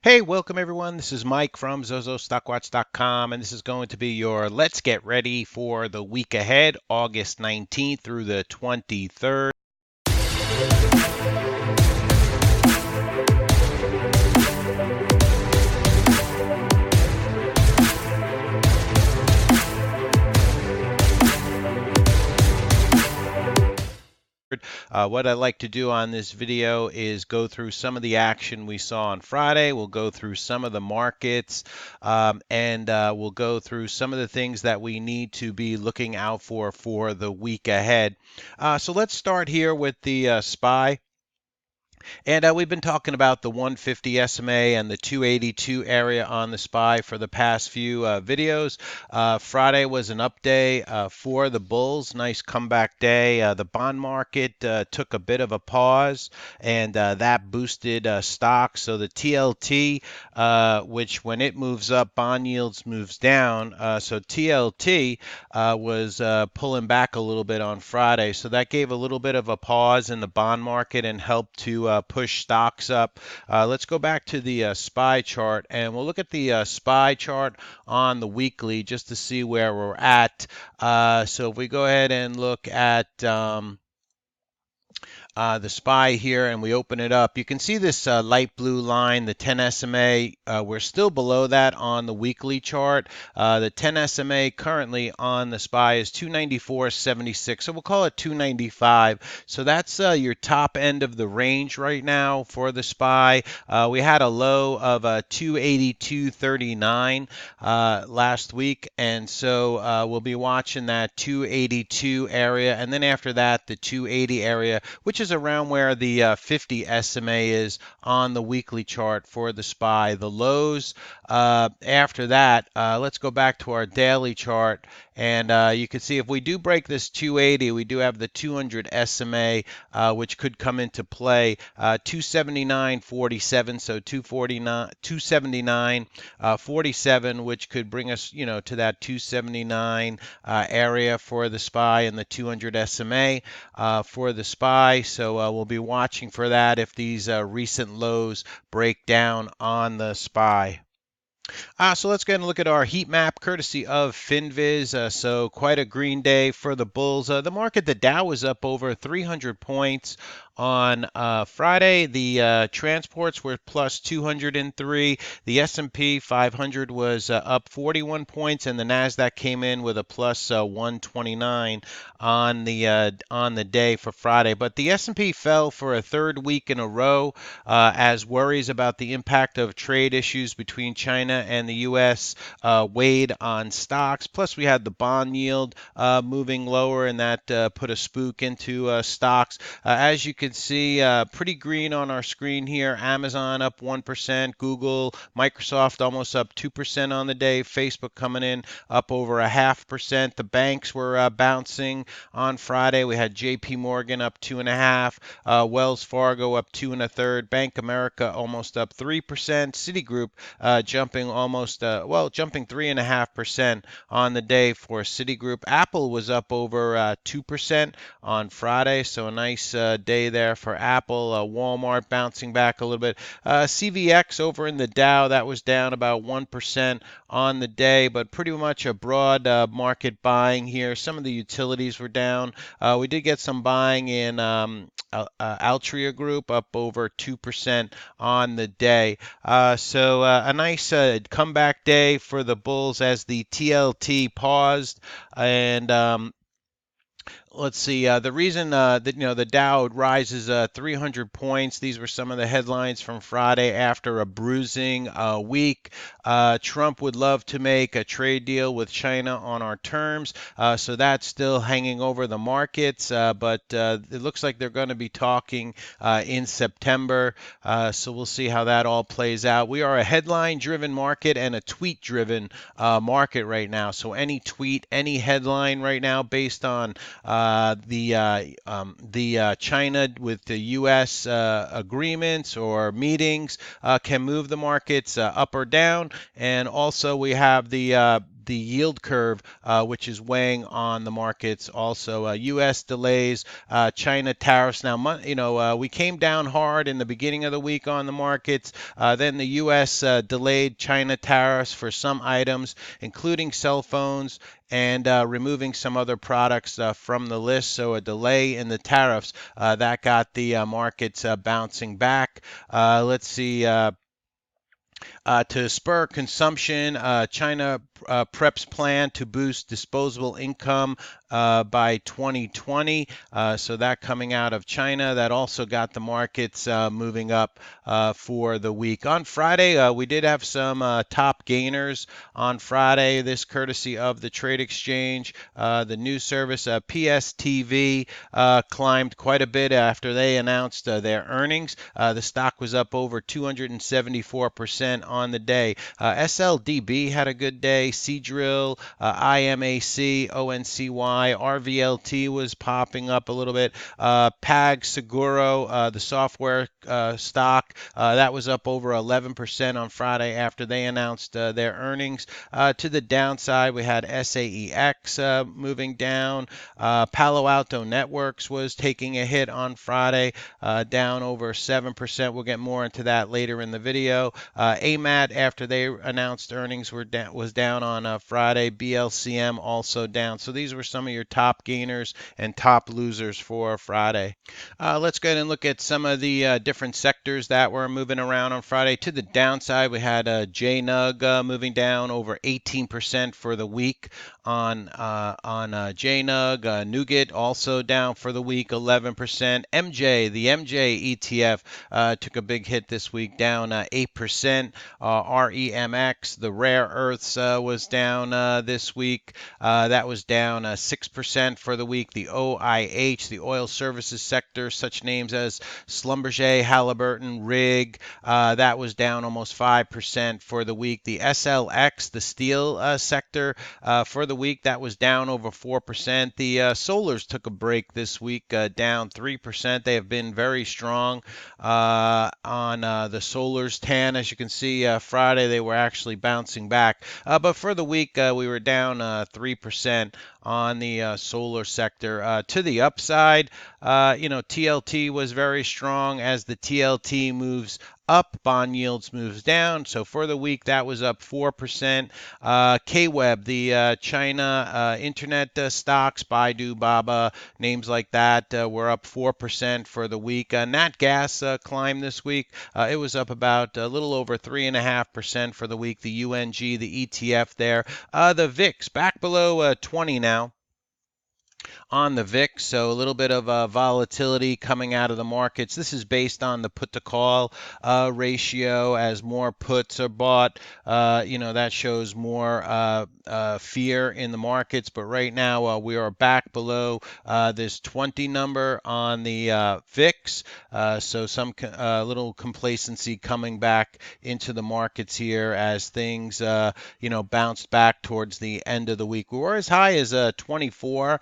Hey, welcome everyone. This is Mike from ZoZoStockWatch.com, and this is going to be your Let's Get Ready for the week ahead, August 19th through the 23rd. What I'd like to do on this video is go through some of the action we saw on Friday. We'll go through some of the markets, and we'll go through some of the things that we need to be looking out for the week ahead. So let's start here with the SPY. And we've been talking about the 150 SMA and the 282 area on the SPY for the past few videos. Friday was an up day for the bulls. Nice comeback day. The bond market took a bit of a pause, and that boosted stocks. So the TLT, which when it moves up, bond yields moves down. So TLT was pulling back a little bit on Friday. So that gave a little bit of a pause in the bond market and helped to push stocks up. Let's go back to the SPY chart, and we'll look at the SPY chart on the weekly just to see where we're at. So if we go ahead and look at the SPY here and we open it up, you can see this light blue line, the 10 SMA. We're still below that on the weekly chart. The 10 SMA currently on the SPY is 294.76, so we'll call it 295. So that's your top end of the range right now for the SPY. We had a low of 282.39 last week, and so we'll be watching that 282 area, and then after that the 280 area, which is around where the 50 SMA is on the weekly chart for the SPY. The lows after that, let's go back to our daily chart, and you can see if we do break this 280, we do have the 200 SMA, which could come into play. 279.47, so 279.47, which could bring us, to that 279 area for the SPY and the 200 SMA for the SPY. So we'll be watching for that if these recent lows break down on the SPY. So let's go ahead and look at our heat map courtesy of Finviz. So quite a green day for the bulls. The market, the Dow was up over 300 points on Friday. The transports were plus 203. The S&P 500 was up 41 points, and the Nasdaq came in with a plus 129 on the day for Friday. But the S&P fell for a third week in a row as worries about the impact of trade issues between China and the U.S. Weighed on stocks. Plus, we had the bond yield moving lower, and that put a spook into stocks. As you can see, pretty green on our screen here. Amazon up 1%, Google, Microsoft almost up 2% on the day, Facebook coming in up over 0.5%. The banks were bouncing on Friday. We had JP Morgan up 2.5%, Wells Fargo up 2.33%, Bank America almost up 3%, Citigroup jumping jumping 3.5% on the day for Citigroup. Apple was up over 2% on Friday, so a nice day there for Apple. Walmart bouncing back a little bit. CVX over in the Dow, that was down about 1% on the day, but pretty much a broad market buying here. Some of the utilities were down. We did get some buying in Altria Group up over 2% on the day. So a nice comeback day for the bulls as the TLT paused, and let's see. The reason that the Dow rises 300 points. These were some of the headlines from Friday after a bruising week. Trump would love to make a trade deal with China on our terms, so that's still hanging over the markets. But it looks like they're going to be talking in September. So we'll see how that all plays out. We are a headline-driven market and a tweet-driven market right now. So any tweet, any headline right now based on the China with the U.S. Agreements or meetings can move the markets up or down. And also we have the yield curve, which is weighing on the markets. Also, U.S. delays, China tariffs. Now, we came down hard in the beginning of the week on the markets. Then the U.S. Delayed China tariffs for some items, including cell phones, and removing some other products from the list. So a delay in the tariffs that got the markets bouncing back. Let's see. To spur consumption, China preps plan to boost disposable income by 2020. So that coming out of China, that also got the markets moving up for the week. On Friday, we did have some top gainers on Friday. This courtesy of the trade exchange, the news service PSTV climbed quite a bit after they announced their earnings. The stock was up over 274% on the day. SLDB had a good day. Seadrill, IMAC, ONCY, RVLT was popping up a little bit. PAG Seguro, the software stock, that was up over 11% on Friday after they announced their earnings. To the downside, we had SAEX moving down. Palo Alto Networks was taking a hit on Friday, down over 7%. We'll get more into that later in the video. AMAT, after they announced earnings, was down on Friday. BLCM also down. So these were some of your top gainers and top losers for Friday. Let's go ahead and look at some of the different sectors that were moving around on Friday. To the downside, we had JNUG moving down over 18% for the week on JNUG. Nougat also down for the week, 11%. MJ, the MJ ETF, took a big hit this week, down 8%. REMX, the rare earths, was down this week. That was down 6% for the week. The OIH, the oil services sector, such names as Schlumberger, Halliburton, Rig, that was down almost 5% for the week. The SLX, the steel sector, for the week, that was down over 4%. The solars took a break this week, down 3%. They have been very strong on the solars. TAN, as you can see, Friday they were actually bouncing back. But for the week, we were down 3% on the solar sector. To the upside, TLT was very strong. As the TLT moves up, bond yields moves down. So for the week, that was up 4%. KWeb, the China internet stocks, Baidu, Baba, names like that, were up 4% for the week. NatGas climbed this week. It was up about a little over 3.5% for the week. The UNG, the ETF there. The VIX, back below 20 now on the VIX, so a little bit of volatility coming out of the markets. This is based on the put to call ratio. As more puts are bought, that shows more fear in the markets. But right now we are back below this 20 number on the VIX, so some little complacency coming back into the markets here as things bounced back towards the end of the week. We were as high as 24.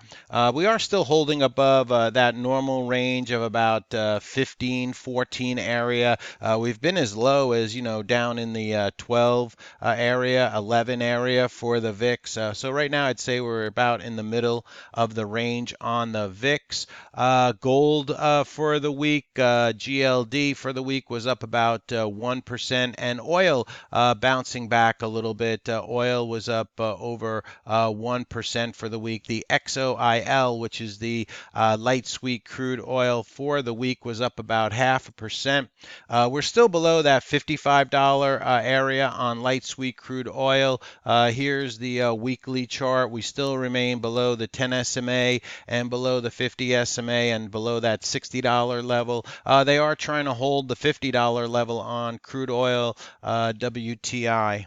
We are still holding above that normal range of about 15, 14 area. We've been as low as, down in the 12 area, 11 area for the VIX. So right now I'd say we're about in the middle of the range on the VIX. Gold for the week, GLD for the week was up about 1%, and oil bouncing back a little bit. Oil was up over 1% for the week. The XOIL, which is the light sweet crude oil for the week, was up about 0.5%. We're still below that $55 area on light sweet crude oil. Here's the weekly chart. We still remain below the 10 SMA and below the 50 SMA and below that $60 level. They are trying to hold the $50 level on crude oil WTI.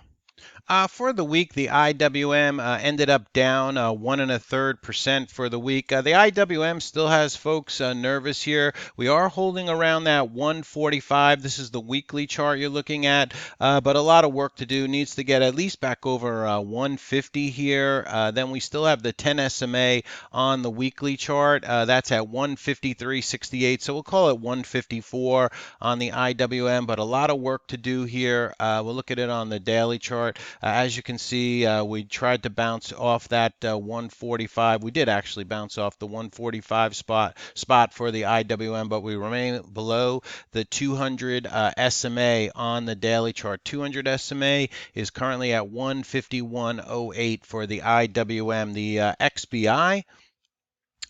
For the week, the IWM ended up down 1.33% for the week. The IWM still has folks nervous here. We are holding around that 145. This is the weekly chart you're looking at, but a lot of work to do. Needs to get at least back over 150 here. Then we still have the 10 SMA on the weekly chart. That's at 153.68, so we'll call it 154 on the IWM, but a lot of work to do here. We'll look at it on the daily chart. As you can see, we tried to bounce off that 145. We did actually bounce off the 145 spot for the IWM, but we remain below the 200 SMA on the daily chart. 200 SMA is currently at 151.08 for the IWM. The XBI,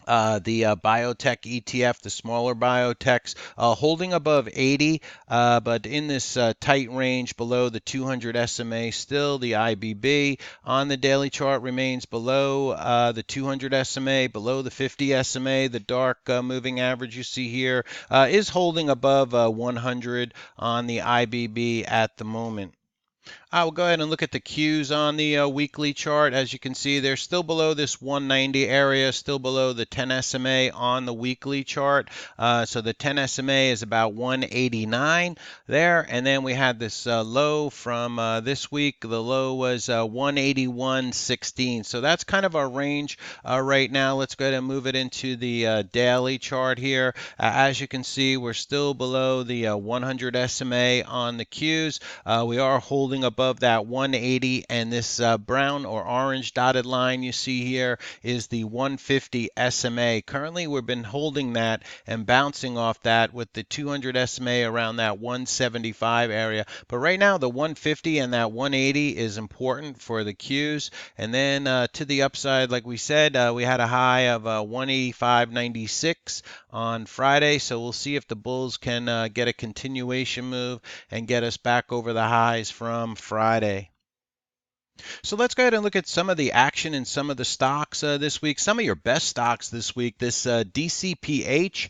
the biotech ETF, the smaller biotechs, holding above 80, but in this tight range below the 200 SMA. Still, the IBB on the daily chart remains below the 200 SMA, below the 50 SMA. The dark moving average you see here is holding above 100 on the IBB at the moment. We'll go ahead and look at the Qs on the weekly chart. As you can see, they're still below this 190 area, still below the 10 SMA on the weekly chart. So the 10 SMA is about 189 there. And then we had this low from this week. The low was 181.16. So that's kind of our range right now. Let's go ahead and move it into the daily chart here. As you can see, we're still below the 100 SMA on the Qs. We are holding above that 180, and this brown or orange dotted line you see here is the 150 SMA. Currently, we've been holding that and bouncing off that with the 200 SMA around that 175 area. But right now, the 150 and that 180 is important for the Qs. And then to the upside, like we said, we had a high of 185.96 on Friday. So we'll see if the bulls can get a continuation move and get us back over the highs from Friday. So let's go ahead and look at some of the action in some of the stocks this week. Some of your best stocks this week. This DCPH,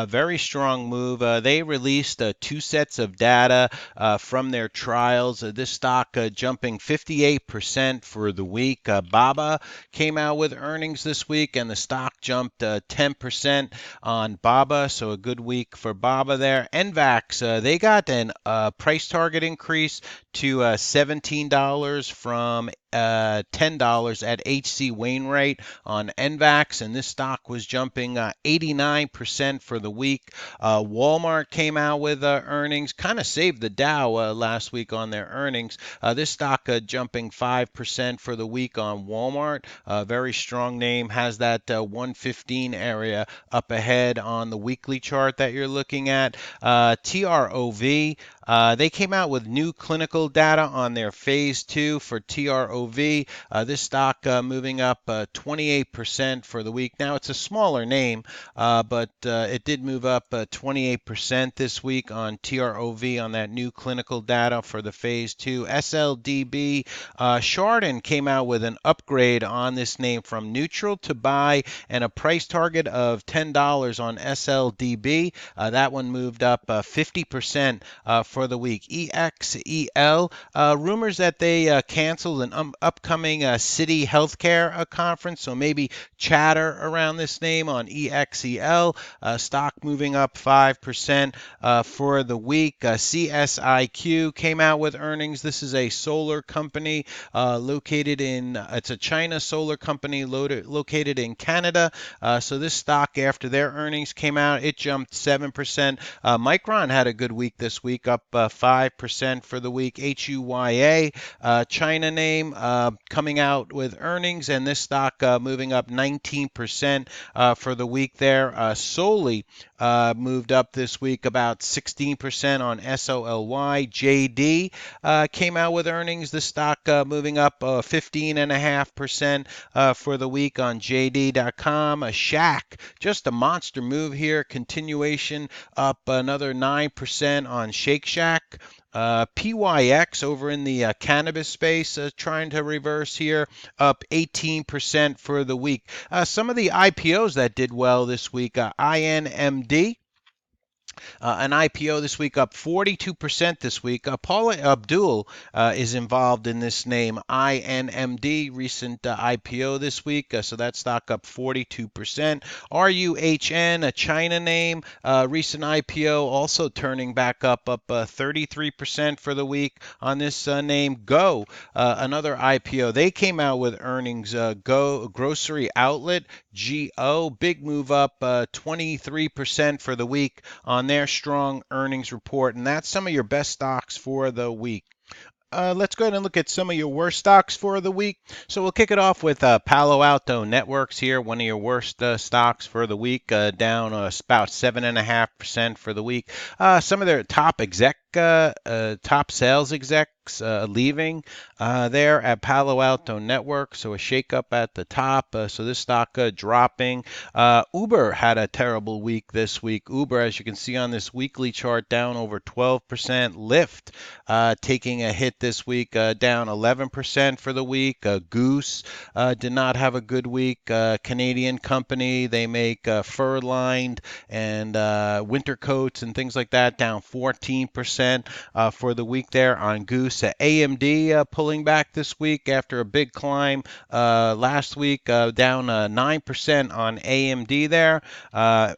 very strong move. They released 2 sets of data from their trials. This stock jumping 58% for the week. BABA came out with earnings this week, and the stock jumped 10% on BABA. So a good week for BABA there. NVAX, they got an price target increase to $17 from $10 at H.C. Wainwright on NVAX, and this stock was jumping 89% for the week. Walmart came out with earnings, kind of saved the Dow last week on their earnings. This stock jumping 5% for the week on Walmart. Very strong name, has that 115 area up ahead on the weekly chart that you're looking at. TROV, they came out with new clinical data on their phase 2 for TROV. This stock moving up 28% for the week. Now, it's a smaller name, but it did move up 28% this week on TROV on that new clinical data for the phase 2. SLDB, Chardon came out with an upgrade on this name from neutral to buy and a price target of $10 on SLDB. That one moved up 50% for the week. EXEL, rumors that they canceled an upcoming City Healthcare conference, so maybe chatter around this name on EXEL. Stock moving up 5% for the week. CSIQ came out with earnings. This is a solar company located in, it's a China solar company located in Canada. So this stock, after their earnings came out, it jumped 7%. Micron had a good week this week, up 5% for the week. HUYA, China name, coming out with earnings, and this stock moving up 19% for the week there. Solely moved up this week about 16% on SOLY. JD came out with earnings. This stock moving up 15.5% for the week on JD.com. Shack, just a monster move here. Continuation up another 9% on Shake Shack. PYX over in the cannabis space trying to reverse here, up 18% for the week. Some of the IPOs that did well this week, INMD. An IPO this week up 42% this week. Paula Abdul is involved in this name, INMD, recent IPO this week. So that stock up 42%. RUHN, a China name, recent IPO, also turning back up 33% for the week on this name. Go, another IPO. They came out with earnings. Go Grocery Outlet, GO, big move up 23% for the week on their strong earnings report. And that's some of your best stocks for the week. Let's go ahead and look at some of your worst stocks for the week. So we'll kick it off with Palo Alto Networks here, one of your worst stocks for the week, down about 7.5% for the week. Some of their top sales execs leaving there at Palo Alto Network. So a shakeup at the top. So this stock dropping. Uber had a terrible week this week. Uber, as you can see on this weekly chart, down over 12%. Lyft taking a hit this week, down 11% for the week. Goose did not have a good week. Canadian company, they make fur-lined and winter coats and things like that, down 14% for the week there on Goose. AMD pulling back this week after a big climb last week, down 9% on AMD there.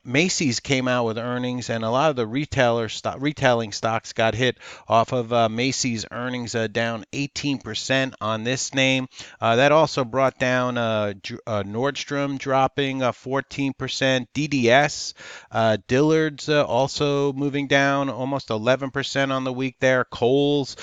Macy's came out with earnings, and a lot of the retailing stocks got hit off of Macy's earnings, down 18% on this name. That also brought down Nordstrom dropping 14%. DDS, Dillard's also moving down almost 11% on the week there. Kohl's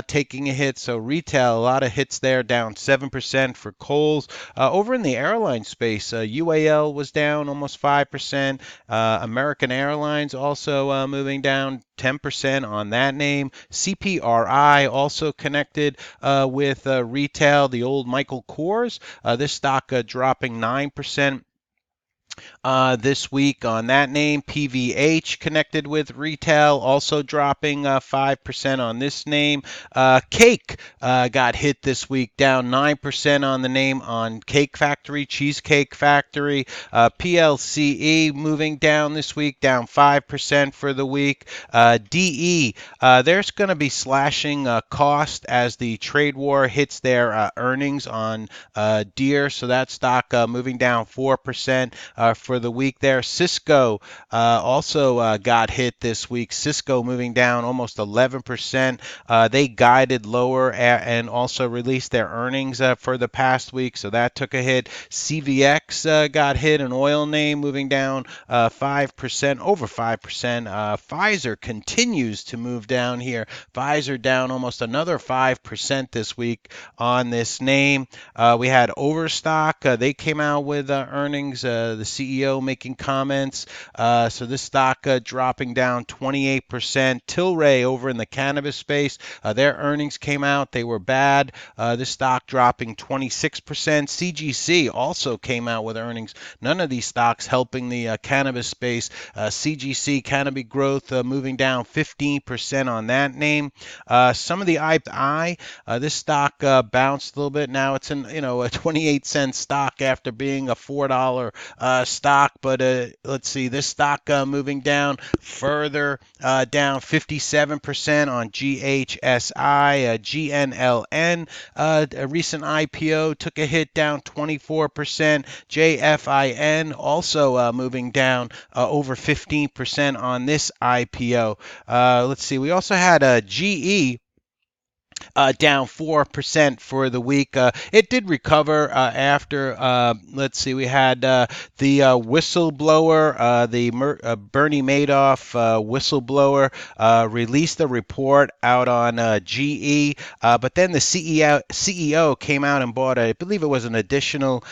taking a hit. So retail, a lot of hits there, down 7% for Kohl's. Over in the airline space, UAL was down almost 5%. American Airlines also moving down 10% on that name. CPRI also connected with retail, the old Michael Kors. This stock dropping 9% this week on that name. PVH connected with retail, also dropping 5% on this name. Cake got hit this week, down 9% on the name on Cake Factory, Cheesecake Factory. PLCE moving down this week, down 5% for the week. DE, there's going to be slashing cost as the trade war hits their earnings on Deere, so that stock moving down 4% for the week there. Cisco also got hit this week. Cisco moving down almost 11%. They guided lower and also released their earnings for the past week, so that took a hit. CVX got hit, an oil name, moving down 5%, over 5%. Pfizer continues to move down here. Pfizer down almost another 5% this week on this name. We had Overstock. They came out with earnings. The CEO making comments. So this stock dropping down 28%. Tilray over in the cannabis space. Their earnings came out. They were bad. This stock dropping 26%. CGC also came out with earnings. None of these stocks helping the cannabis space. CGC, Canopy Growth, moving down 15% on that name. Some of the IBB, this stock bounced a little bit. Now it's in a 28-cent stock after being a $4 stock. But let's see, this stock moving down further, down 57% on GHSI. GNLN, a recent IPO, took a hit, down 24%. JFIN also moving down over 15% on this IPO. Let's see, we also had GE down 4% for the week. It did recover after, let's see, we had the whistleblower, Bernie Madoff whistleblower, released a report out on GE, but then the CEO came out and bought, I believe it was an additional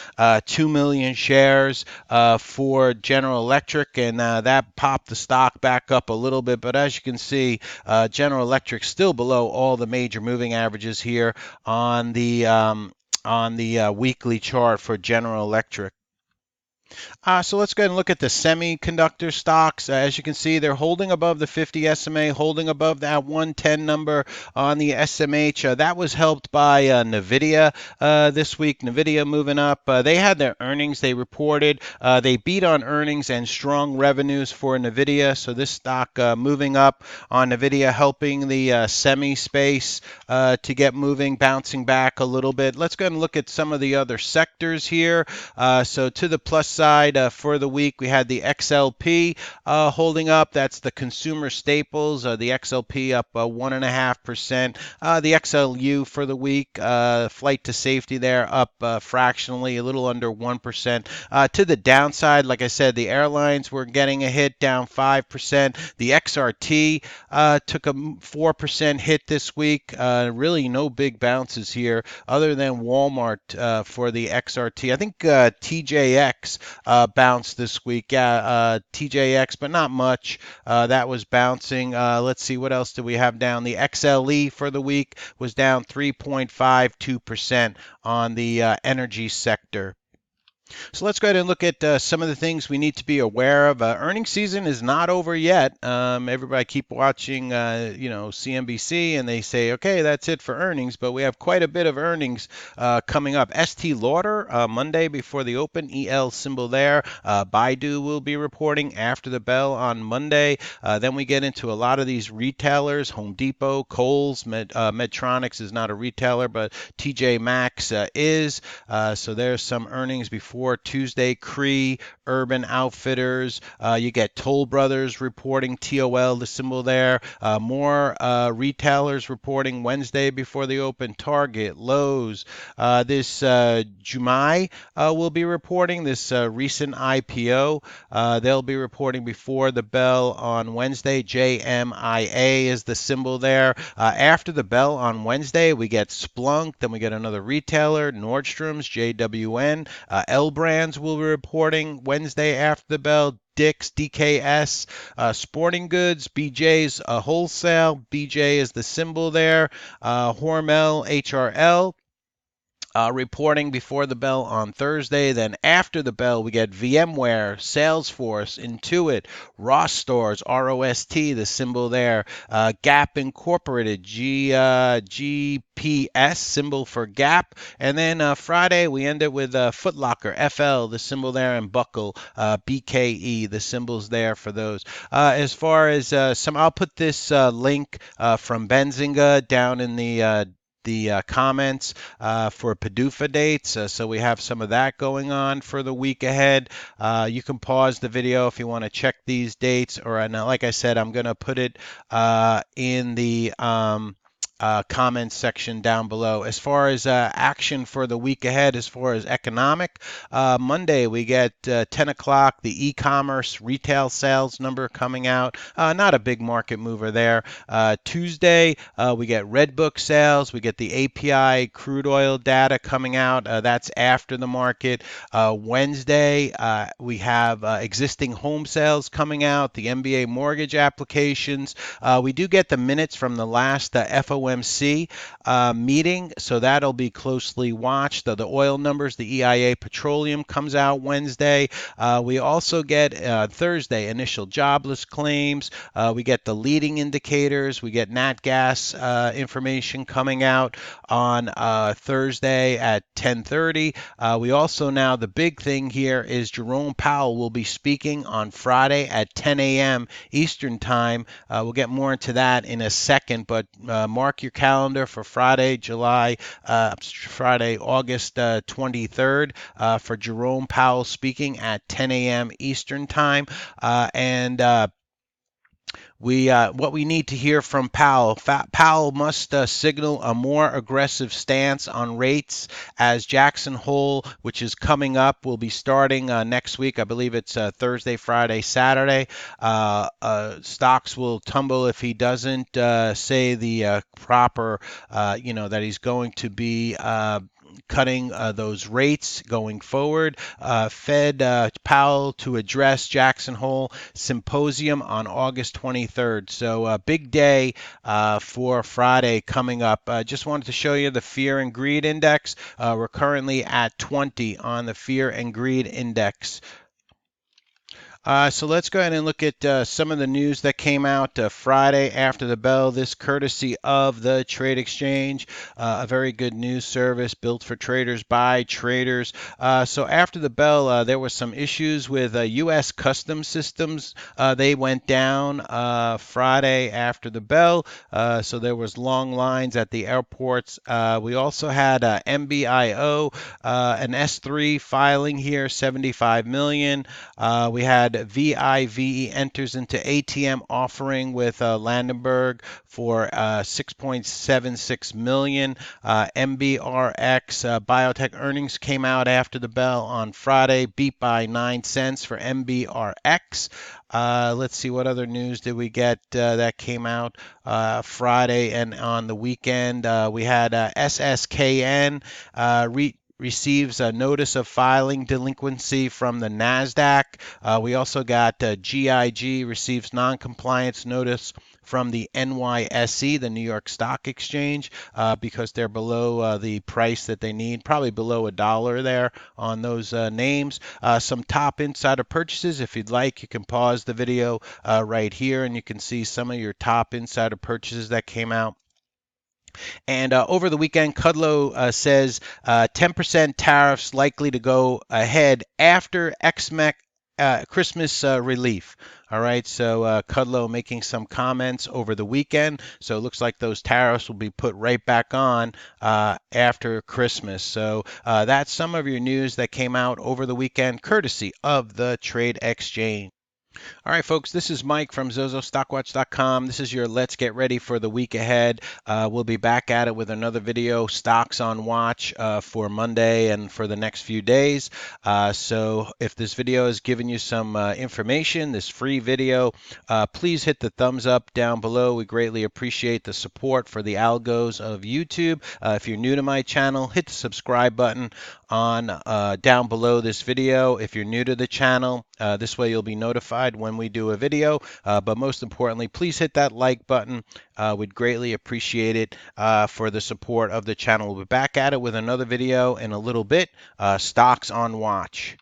2 million shares for General Electric, and that popped the stock back up a little bit. But as you can see, General Electric still below all the major moving averages here on the weekly chart for General Electric. So let's go ahead and look at the semiconductor stocks. As you can see, they're holding above the 50 SMA, holding above that 110 number on the SMH. That was helped by NVIDIA this week. NVIDIA moving up. They had their earnings. They reported. They beat on earnings and strong revenues for NVIDIA. So this stock moving up on NVIDIA, helping the semi space to get moving, bouncing back a little bit. Let's go ahead and look at some of the other sectors here. So to the plus side, side for the week, we had the XLP holding up. That's the consumer staples. The XLP up 1.5%. The XLU for the week, flight to safety there, up fractionally, a little under 1%. To the downside, like I said, the airlines were getting a hit, down 5%. The XRT took a 4% hit this week. Really no big bounces here other than Walmart for the XRT. I think TJX bounced this week. Yeah, TJX, but not much. That was bouncing. Let's see, what else do we have down? The XLE for the week was down 3.52% on the energy sector. So let's go ahead and look at some of the things we need to be aware of. Earnings season is not over yet. Everybody keep watching, CNBC, and they say, okay, that's it for earnings. But we have quite a bit of earnings coming up. ST Lauder Monday before the open, EL symbol there. Baidu will be reporting after the bell on Monday. Then we get into a lot of these retailers: Home Depot, Kohl's, Medtronics is not a retailer, but TJ Maxx is. So there's some earnings before Tuesday. Cree, Urban Outfitters, you get Toll Brothers reporting, TOL, the symbol there. More retailers reporting Wednesday before the open: Target, Lowe's. This Jumai will be reporting this recent IPO. They'll be reporting before the bell on Wednesday. JMIA is the symbol there. After the bell on Wednesday, we get Splunk, then we get another retailer, Nordstrom's, JWN. L Brands will be reporting Wednesday after the bell. Dick's, DKS, Sporting Goods, BJ's Wholesale. BJ is the symbol there. Hormel, HRL. Reporting before the bell on Thursday. Then after the bell, we get VMware, Salesforce, Intuit, Ross Stores, ROST, the symbol there. Gap Incorporated, GPS, symbol for Gap. And then Friday, we end it with Foot Locker, FL, the symbol there, and Buckle, BKE, the symbols there for those. As far as I'll put this link from Benzinga down in the comments for PDUFA dates, so we have some of that going on for the week ahead. You can pause the video if you want to check these dates, or like I said, I'm going to put it in the comments section down below. As far as action for the week ahead, as far as economic, Monday we get 10 o'clock, the e-commerce retail sales number coming out. Not a big market mover there. Tuesday, we get Redbook sales. We get the API crude oil data coming out. That's after the market. Wednesday, we have existing home sales coming out, the MBA mortgage applications. We do get the minutes from the last FOMC meeting, so that'll be closely watched. The oil numbers, the EIA petroleum comes out Wednesday. We also get Thursday initial jobless claims. We get the leading indicators. We get nat gas information coming out on Thursday at 10:30. We also, now the big thing here is Jerome Powell will be speaking on Friday at 10 a.m. Eastern time. We'll get more into that in a second, but mark your calendar for Friday, August 23rd for Jerome Powell speaking at 10 a.m. Eastern time. What we need to hear from Powell. Powell must signal a more aggressive stance on rates, as Jackson Hole, which is coming up, will be starting next week. I believe it's Thursday, Friday, Saturday. Stocks will tumble if he doesn't say the proper, that he's going to be cutting those rates going forward. Fed Powell to address Jackson Hole symposium on August 23rd. So a big day for Friday coming up. Just wanted to show you the fear and greed index. We're currently at 20 on the fear and greed index. So let's go ahead and look at some of the news that came out Friday after the bell. This courtesy of the Trade Exchange, a very good news service built for traders by traders. So after the bell, there were some issues with U.S. customs systems. They went down Friday after the bell. So there was long lines at the airports. We also had MBIO, an S3 filing here, 75 million. We had VIVE enters into ATM offering with Landenberg for 6.76 million. MBRX biotech earnings came out after the bell on Friday, beat by 9 cents for MBRX. Let's see what other news did we get that came out Friday and on the weekend. We had SSKN receives a notice of filing delinquency from the NASDAQ. We also got GIG receives non-compliance notice from the NYSE, the New York Stock Exchange, because they're below the price that they need, probably below $1 there on those names. Some top insider purchases. If you'd like, you can pause the video right here and you can see some of your top insider purchases that came out. And over the weekend, Kudlow says 10% tariffs likely to go ahead after XMEC Christmas relief. All right, so Kudlow making some comments over the weekend. So it looks like those tariffs will be put right back on after Christmas. So that's some of your news that came out over the weekend, courtesy of the Trade Exchange. All right, folks, this is Mike from ZoZoStockWatch.com. This is your Let's Get Ready for the week ahead. We'll be back at it with another video, Stocks on Watch, for Monday and for the next few days. So if this video has given you some information, this free video, please hit the thumbs up down below. We greatly appreciate the support for the algos of YouTube. If you're new to my channel, hit the subscribe button on down below this video. If you're new to the channel, this way you'll be notified when we do a video. But most importantly, please hit that like button. We'd greatly appreciate it for the support of the channel. We'll be back at it with another video in a little bit. Stocks on Watch.